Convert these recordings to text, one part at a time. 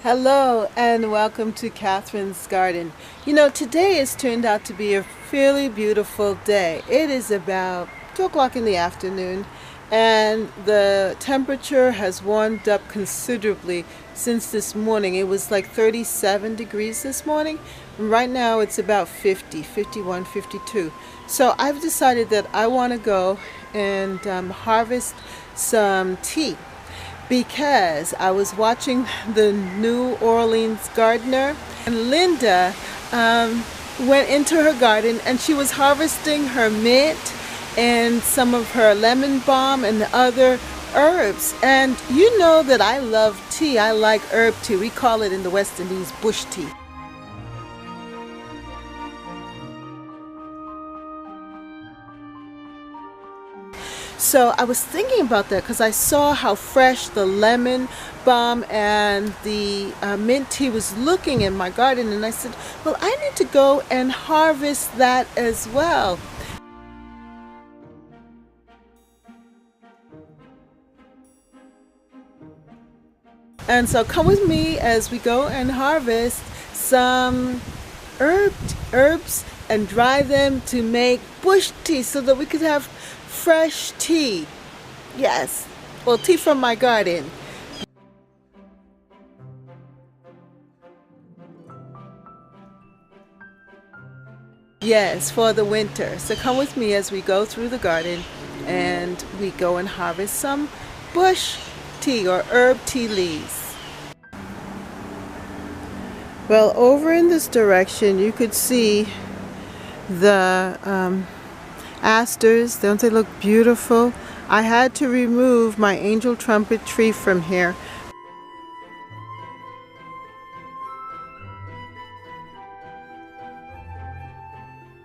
Hello and welcome to Catherine's Garden. You know, today has turned out to be a fairly beautiful day. It is about 2 o'clock in the afternoon and the temperature has warmed up considerably since this morning. It was like 37 degrees this morning. And right now it's about 50, 51, 52. So I've decided that I want to go and harvest some tea, because I was watching the New Orleans gardener, and Linda went into her garden and she was harvesting her mint and some of her lemon balm and the other herbs. And you know that I love tea. I like herb tea. We call it in the West Indies bush tea. So I was thinking about that because I saw how fresh the lemon balm and the mint tea was looking in my garden, and I said, well, I need to go and harvest that as well. And so come with me as we go and harvest some herbs and dry them to make bush tea so that we could have fresh tea. Yes, well, tea from my garden. Yes, for the winter. So come with me as we go through the garden and we go and harvest some bush tea or herb tea leaves. Well, over in this direction you could see the asters. Don't they look beautiful? I had to remove my angel trumpet tree from here.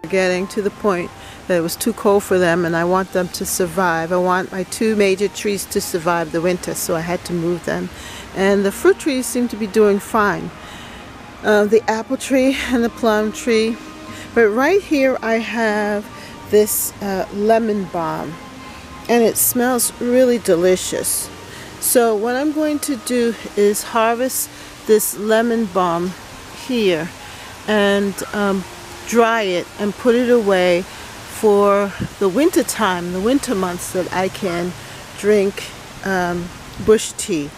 Getting to the point that it was too cold for them and I want them to survive. I want my two major trees to survive the winter, so I had to move them. And the fruit trees seem to be doing fine. The apple tree and the plum tree. But right here I have this lemon balm, and it smells really delicious. So what I'm going to do is harvest this lemon balm here and dry it and put it away for the winter time, the winter months, that I can drink bush tea.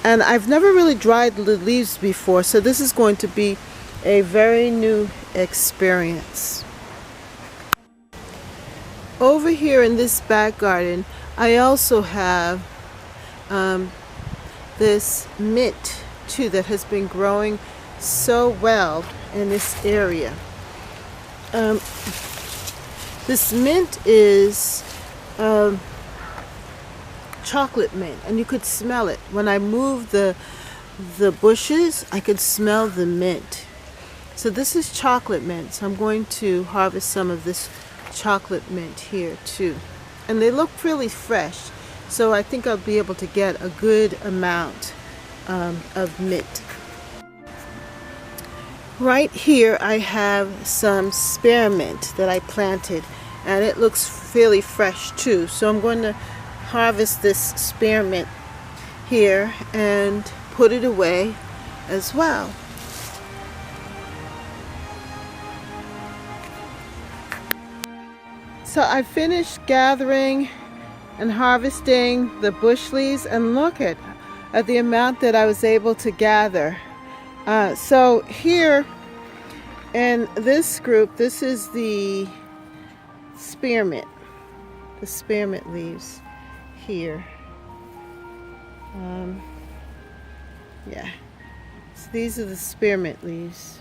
And I've never really dried the leaves before, so this is going to be a very new experience. Over here in this back garden, I also have this mint too that has been growing so well in this area. This mint is chocolate mint, and you could smell it. When I moved the bushes, I could smell the mint. So this is chocolate mint, so I'm going to harvest some of this chocolate mint here too. And they look really fresh, so I think I'll be able to get a good amount of mint. Right here I have some spearmint that I planted, and it looks fairly fresh too. So I'm going to harvest this spearmint here and put it away as well. So I finished gathering and harvesting the bush leaves, and look at the amount that I was able to gather. So here in this group, this is the spearmint leaves here. Yeah, so these are the spearmint leaves.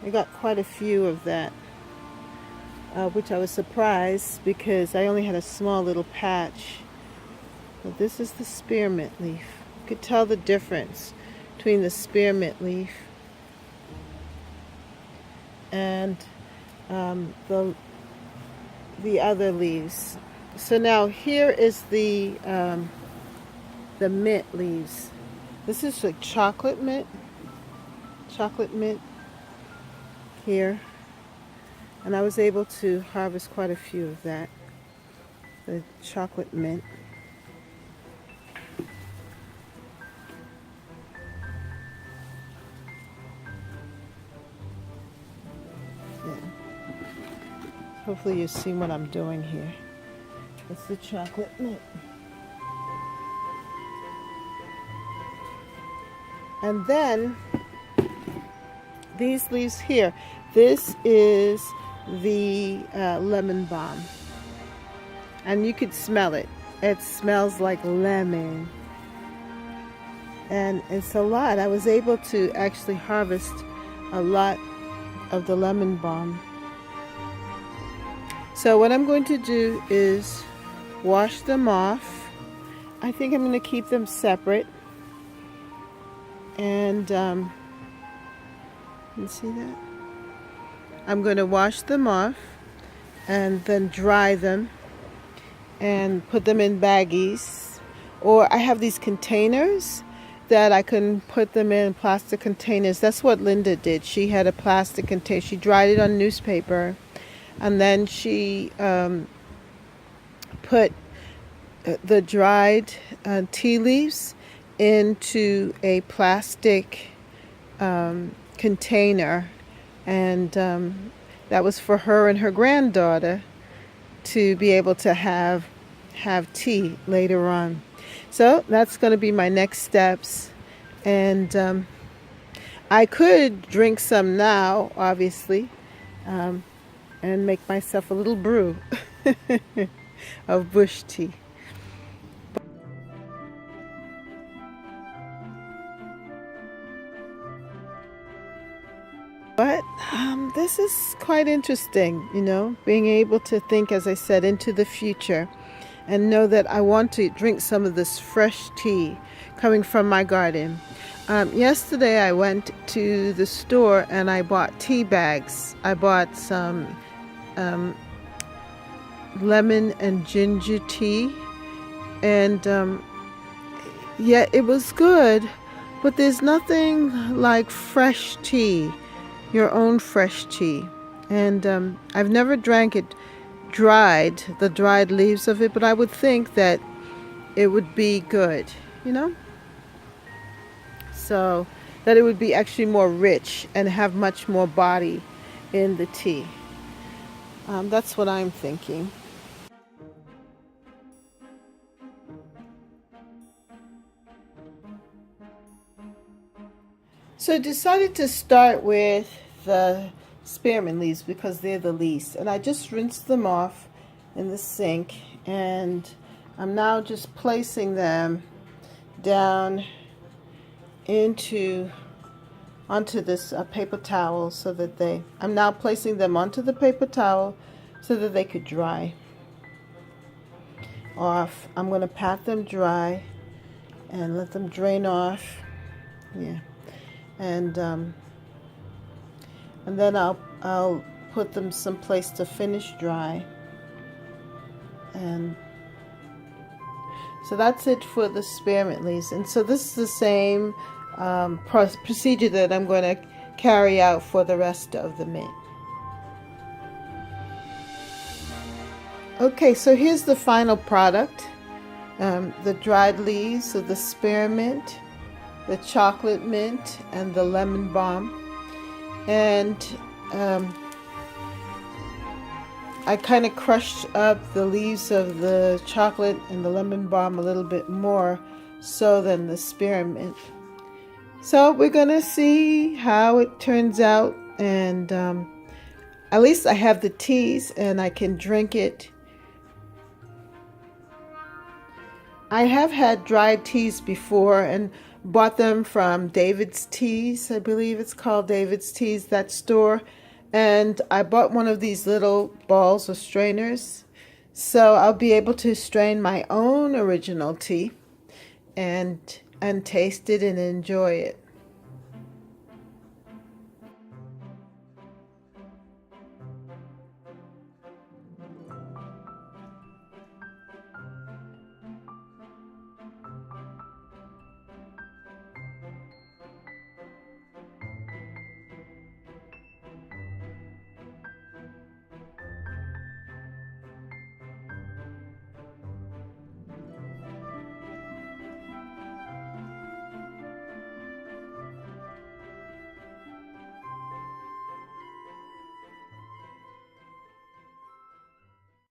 I got quite a few of that, which I was surprised because I only had a small little patch. But this is the spearmint leaf. You could tell the difference between the spearmint leaf and the other leaves. So now here is the mint leaves. This is like chocolate mint here, and I was able to harvest quite a few of that, the chocolate mint. Hopefully you see what I'm doing here. It's the chocolate mint. And then these leaves here, this is the lemon balm. And you could smell it. It smells like lemon. And it's a lot. I was able to actually harvest a lot of the lemon balm. So what I'm going to do is wash them off. I think I'm going to keep them separate. And you see that? I'm going to wash them off and then dry them and put them in baggies. Or I have these containers that I can put them in plastic containers. That's what Linda did. She had a plastic container. She dried it on newspaper, and then she put the dried tea leaves into a plastic container, and that was for her and her granddaughter to be able to have tea later on. So that's going to be my next steps, and I could drink some now, obviously, and make myself a little brew of bush tea. But this is quite interesting, you know, being able to think, as I said, into the future and know that I want to drink some of this fresh tea coming from my garden. Yesterday I went to the store and I bought tea bags. I bought some lemon and ginger tea, and yeah, it was good, but there's nothing like fresh tea, your own fresh tea. And I've never drank it dried, the dried leaves of it, but I would think that it would be good, you know, so that it would be actually more rich and have much more body in the tea. That's what I'm thinking. So I decided to start with the spearmint leaves because they're the least, and I just rinsed them off in the sink, and I'm now just placing them down onto this paper towel so that I'm now placing them onto the paper towel so that they could dry off. I'm going to pat them dry and let them drain off. Yeah. And then I'll put them someplace to finish dry. And so that's it for the spearmint leaves. And so this is the same procedure that I'm going to carry out for the rest of the mint. Okay, so here's the final product. The dried leaves of the spearmint, the chocolate mint, and the lemon balm. And I kind of crushed up the leaves of the chocolate and the lemon balm a little bit more so than the spearmint. So we're gonna see how it turns out, and at least I have the teas and I can drink it. I have had dried teas before and bought them from David's Teas. I believe it's called David's Teas, that store. And I bought one of these little balls or strainers. So I'll be able to strain my own original tea and taste it and enjoy it.